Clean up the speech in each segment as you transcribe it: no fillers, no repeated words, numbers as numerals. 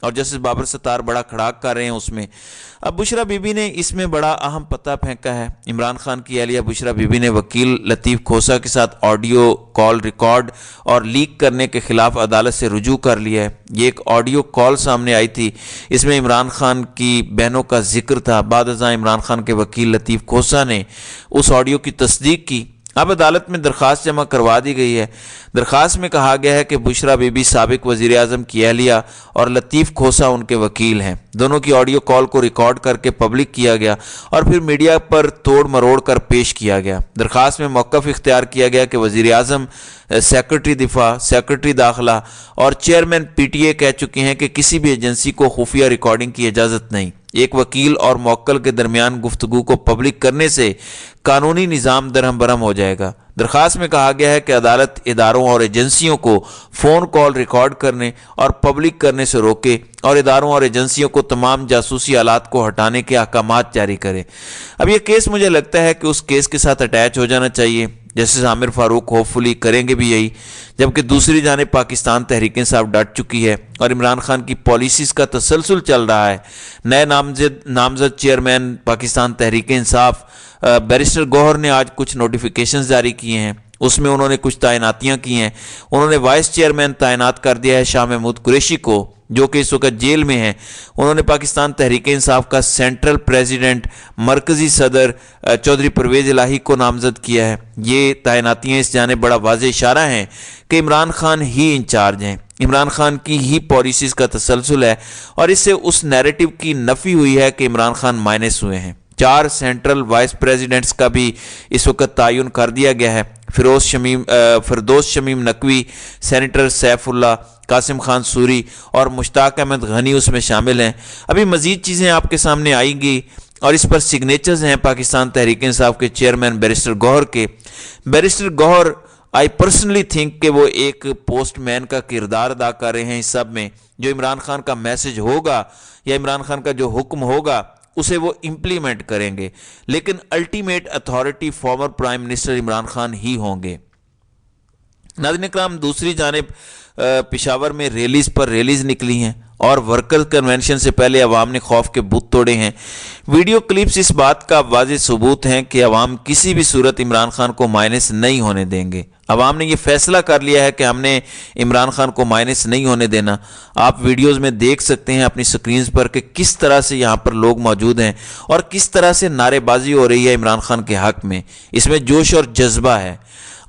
اور جسٹس بابر ستار بڑا کھڑاک کر رہے ہیں اس میں۔ اب بشرا بی بی نے اس میں بڑا اہم پتہ پھینکا ہے۔ عمران خان کی اہلیہ بشرا بی بی نے وکیل لطیف کھوسہ کے ساتھ آڈیو کال ریکارڈ اور لیک کرنے کے خلاف عدالت سے رجوع کر لیا ہے۔ یہ ایک آڈیو کال سامنے آئی تھی، اس میں عمران خان کی بہنوں کا ذکر تھا۔ بعد ازاں عمران خان کے وکیل لطیف کھوسہ نے اس آڈیو کی تصدیق کی۔ اب عدالت میں درخواست جمع کروا دی گئی ہے۔ درخواست میں کہا گیا ہے کہ بشرا بی بی سابق وزیر اعظم کی اہلیہ اور لطیف کھوسہ ان کے وکیل ہیں۔ دونوں کی آڈیو کال کو ریکارڈ کر کے پبلک کیا گیا اور پھر میڈیا پر توڑ مروڑ کر پیش کیا گیا۔ درخواست میں موقف اختیار کیا گیا کہ وزیر اعظم، سیکرٹری دفاع، سیکرٹری داخلہ اور چیئرمین پی ٹی اے کہہ چکے ہیں کہ کسی بھی ایجنسی کو خفیہ ریکارڈنگ کی اجازت نہیں۔ ایک وکیل اور موکل کے درمیان گفتگو کو پبلک کرنے سے قانونی نظام درہم برہم ہو جائے گا۔ درخواست میں کہا گیا ہے کہ عدالت اداروں اور ایجنسیوں کو فون کال ریکارڈ کرنے اور پبلک کرنے سے روکے اور اداروں اور ایجنسیوں کو تمام جاسوسی آلات کو ہٹانے کے احکامات جاری کرے۔ اب یہ کیس مجھے لگتا ہے کہ اس کیس کے ساتھ اٹیچ ہو جانا چاہیے، جسٹس عامر فاروق ہوپ فلی کریں گے بھی یہی، جبکہ دوسری جانب پاکستان تحریک انصاف ڈٹ چکی ہے اور عمران خان کی پالیسیز کا تسلسل چل رہا ہے۔ نئے نامزد چیئرمین پاکستان تحریک انصاف بیرسٹر گوہر نے آج کچھ نوٹیفیکیشنز جاری کیے ہیں، اس میں انہوں نے کچھ تعیناتیاں کی ہیں۔ انہوں نے وائس چیئرمین تعینات کر دیا ہے شاہ محمود قریشی کو، جو کہ اس وقت جیل میں ہیں۔ انہوں نے پاکستان تحریک انصاف کا سینٹرل پریزیڈنٹ، مرکزی صدر چودھری پرویز الہی کو نامزد کیا ہے۔ یہ تعیناتیاں اس جانب بڑا واضح اشارہ ہیں کہ عمران خان ہی انچارج ہیں، عمران خان کی ہی پالیسیز کا تسلسل ہے، اور اس سے اس نیریٹو کی نفی ہوئی ہے کہ عمران خان مائنس ہوئے ہیں۔ 4 سینٹرل وائس پریزیڈنٹس کا بھی اس وقت تعین کر دیا گیا ہے۔ فردوس شمیم نقوی، سینیٹر سیف اللہ، قاسم خان سوری اور مشتاق احمد غنی اس میں شامل ہیں۔ ابھی مزید چیزیں آپ کے سامنے آئیں گی اور اس پر سگنیچرز ہیں پاکستان تحریک انصاف کے چیئرمین بیرسٹر گوہر کے۔ Barrister Gohar I personally think کہ وہ ایک پوسٹ مین کا کردار ادا کر رہے ہیں اس سب میں، جو عمران خان کا میسج ہوگا یا عمران خان کا جو حکم ہوگا اسے وہ امپلیمنٹ کریں گے، لیکن ultimate authority former prime minister Imran Khan ہی ہوں گے۔ ناظرین اکرام، دوسری جانب پشاور میں ریلیز پر ریلیز نکلی ہیں اور ورکر کنونشن سے پہلے عوام نے خوف کے بت توڑے ہیں۔ ویڈیو کلپس اس بات کا واضح ثبوت ہیں کہ عوام کسی بھی صورت عمران خان کو مائنس نہیں ہونے دیں گے۔ عوام نے یہ فیصلہ کر لیا ہے کہ ہم نے عمران خان کو مائنس نہیں ہونے دینا۔ آپ ویڈیوز میں دیکھ سکتے ہیں اپنی سکرینز پر کہ کس طرح سے یہاں پر لوگ موجود ہیں اور کس طرح سے نعرے بازی ہو رہی ہے عمران خان کے حق میں۔ اس میں جوش اور جذبہ ہے۔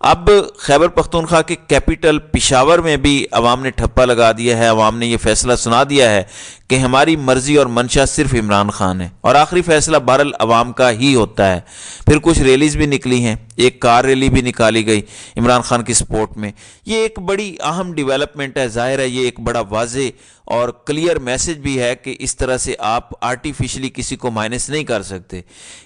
اب خیبر پختونخوا کے کیپٹل پشاور میں بھی عوام نے ٹھپا لگا دیا ہے، عوام نے یہ فیصلہ سنا دیا ہے کہ ہماری مرضی اور منشا صرف عمران خان ہے، اور آخری فیصلہ بہرحال عوام کا ہی ہوتا ہے۔ پھر کچھ ریلیز بھی نکلی ہیں، ایک کار ریلی بھی نکالی گئی عمران خان کی سپورٹ میں۔ یہ ایک بڑی اہم ڈیولپمنٹ ہے، ظاہر ہے یہ ایک بڑا واضح اور کلیئر میسج بھی ہے کہ اس طرح سے آپ آرٹیفیشلی کسی کو مائنس نہیں کر سکتے۔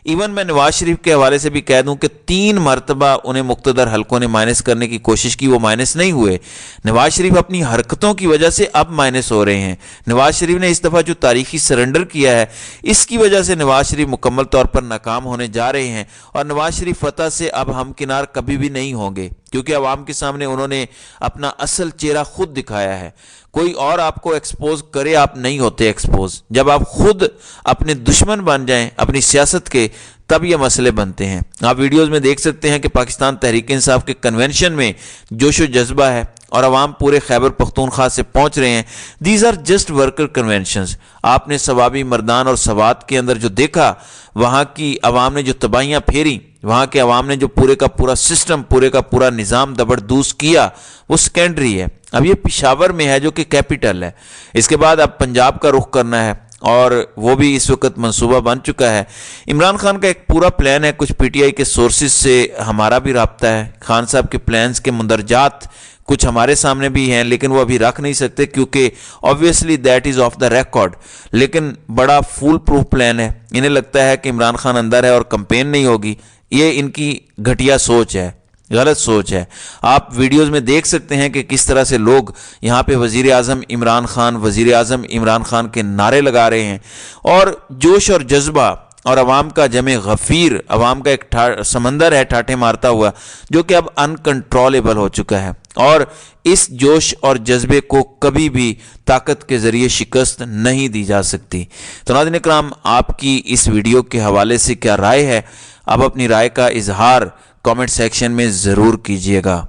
ایون میں نواز شریف کے حوالے سے بھی کہہ دوں کہ 3 مرتبہ انہیں مقتدر حلقوں نے مائنس کرنے کی کوشش کی، وہ مائنس نہیں ہوئے۔ نواز شریف اپنی حرکتوں کی وجہ سے اب مائنس ہو رہے ہیں۔ نواز شریف نے اس دفعہ جو تاریخی سرنڈر کیا ہے، اس کی وجہ سے نواز شریف مکمل طور پر ناکام ہونے جا رہے ہیں، اور نواز شریف فتح سے اب ہمکنار کبھی بھی نہیں ہوں گے، کیونکہ عوام کے سامنے انہوں نے اپنا اصل چہرہ خود دکھایا ہے۔ کوئی اور آپ کو ایکسپوز کرے، آپ نہیں ہوتے ایکسپوز۔ جب آپ خود اپنے دشمن بن جائیں اپنی سیاست کے، تب یہ مسئلے بنتے ہیں۔ آپ ویڈیوز میں دیکھ سکتے ہیں کہ پاکستان تحریک انصاف کے کنونشن میں جوش و جذبہ ہے اور عوام پورے خیبر پختونخوا سے پہنچ رہے ہیں۔ These are just worker conventions. آپ نے ثوابی مردان اور سوات کے اندر جو دیکھا، وہاں کی عوام نے جو تباہیاں پھیری، وہاں کے عوام نے جو پورے کا پورا سسٹم، پورے کا پورا نظام دبردوز کیا، وہ سیکنڈری ہے۔ اب یہ پشاور میں ہے جو کہ کیپٹل ہے، اس کے بعد اب پنجاب کا رخ کرنا ہے، اور وہ بھی اس وقت منصوبہ بن چکا ہے۔ عمران خان کا ایک پورا پلان ہے، کچھ پی ٹی آئی کے سورسز سے ہمارا بھی رابطہ ہے، خان صاحب کے پلانز کے مندرجات کچھ ہمارے سامنے بھی ہیں، لیکن وہ ابھی رکھ نہیں سکتے کیونکہ obviously that is off the record، لیکن بڑا فول پروف پلان ہے۔ انہیں لگتا ہے کہ عمران خان اندر ہے اور کمپین نہیں ہوگی۔ یہ ان کی گھٹیا سوچ ہے، غلط سوچ ہے۔ آپ ویڈیوز میں دیکھ سکتے ہیں کہ کس طرح سے لوگ یہاں پہ وزیر اعظم عمران خان، وزیر اعظم عمران خان کے نعرے لگا رہے ہیں، اور جوش اور جذبہ اور عوام کا جمع غفیر، عوام کا ایک سمندر ہے ٹھاٹھے مارتا ہوا، جو کہ اب انکنٹرولیبل ہو چکا ہے۔ اور اس جوش اور جذبے کو کبھی بھی طاقت کے ذریعے شکست نہیں دی جا سکتی۔ تو ناظرین کرام، آپ کی اس ویڈیو کے حوالے سے کیا رائے ہے؟ آپ اپنی رائے کا اظہار کامنٹ سیکشن میں ضرور کیجیے گا۔